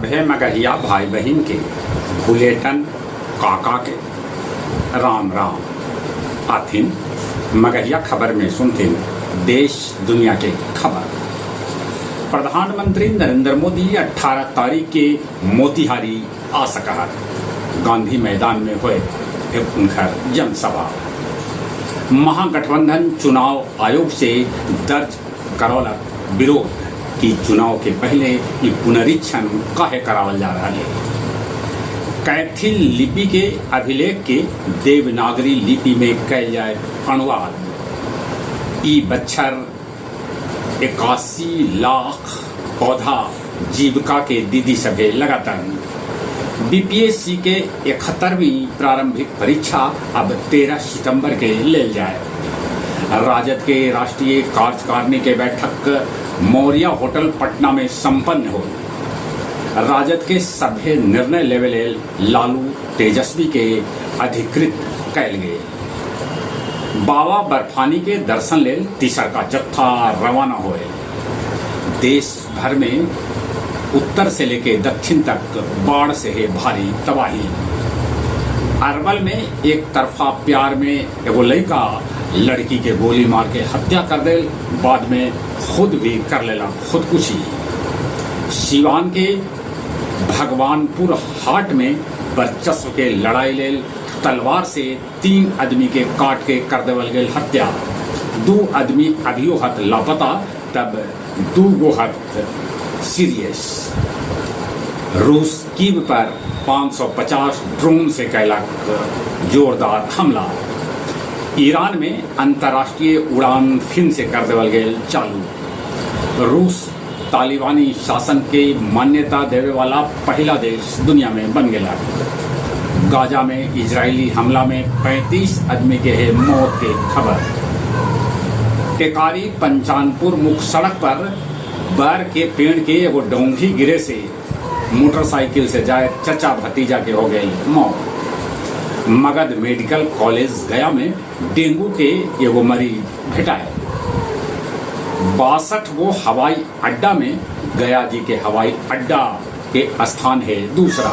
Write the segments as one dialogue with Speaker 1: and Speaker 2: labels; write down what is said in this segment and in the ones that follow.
Speaker 1: सभे मगहिया भाई बहन के बुलेटन काका के राम राम आथिन मगहिया खबर में सुनथिन देश दुनिया के खबर। प्रधानमंत्री नरेंद्र मोदी 18 तारीख के मोतिहारी आ सकहत। गांधी मैदान में हुए उनकर जनसभा। महागठबंधन चुनाव आयोग से दर्ज करौलक विरोध कि चुनाव के पहले ये पुनरीक्षण काहे करावल जा रहा है। कैथिल लिपि के अभिलेख के देवनागरी लिपि में कल जाए अनुवाद। ई बच्छर 81 लाख पौधा जीविका के दीदी सभे लगातार। बीपीएससी के 71वीं प्रारंभिक परीक्षा अब 13 सितंबर के ले जाए। राजद के राष्ट्रीय कार्यकारिणी के बैठक मौर्या होटल पटना में संपन्न हो। राजद के सभे निर्णय लेवल लालू तेजस्वी के अधिकृत कैल गए। बाबा बर्फानी के दर्शन ले तीसर का जत्था रवाना हुए। देश भर में उत्तर से लेकर दक्षिण तक बाढ़ से है भारी तबाही। अरवल में एक तरफा प्यार में एगो लड़का लड़की के गोली मार के हत्या कर दे, बाद में खुद भी कर लेला खुदकुशी। सिवान के भगवानपुर हाट में वर्चस्व के लड़ाई ले तलवार से 3 आदमी के काट के कर देवल गए हत्या। 2 आदमी अभियो हत लापता, तब 2 गो हत सीरियस। रूस कीव पर 550 ड्रोन से कैलक जोरदार हमला। ईरान में अंतर्राष्ट्रीय उड़ान फिर से कर देवल गए चालू। रूस तालिबानी शासन के मान्यता देवे वाला पहला देश दुनिया में बन गया। गाजा में इजरायली हमला में 35 आदमी के है मौत के खबर। टेकारी पंचानपुर मुख्य सड़क पर बर के पेड़ के एगो डोंगी गिरे से मोटरसाइकिल से जाए चचा भतीजा के हो गई मौत। मगध मेडिकल कॉलेज गया में डेंगू के एगो मरीज भेटाए। 62 गो हवाई अड्डा में गया जी के हवाई अड्डा के स्थान है दूसरा।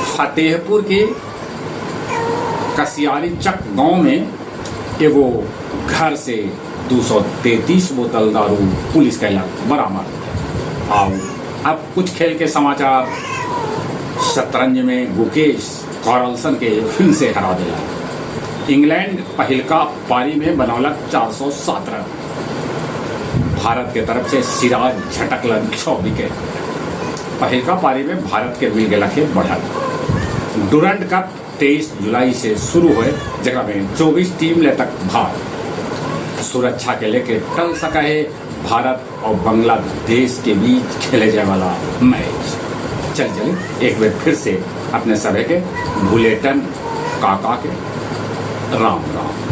Speaker 1: फतेहपुर के कसियारी चक गांव में एगो घर से 233 बोतल दारू पुलिस कैलक बरामद। आओ अब कुछ खेल के समाचार। शतरंज में गुकेश कार्लसन के फिर से हरा दिला। इंग्लैंड पहिलका पारी में बनौलक 417 रन। भारत के तरफ से सिराज झटकलन 6 विकेट। पहिलका पारी में भारत के मिल गया के बढ़त। डुरंड कप 23 जुलाई से शुरू हुए, जगह में 24 टीम ले तक भाग। सुरक्षा के लेके टल सका है भारत और बांग्लादेश के बीच खेले जाने वाला मैच। चलिए एक बार फिर से अपने सभी के बुलेटन काका के राम राम।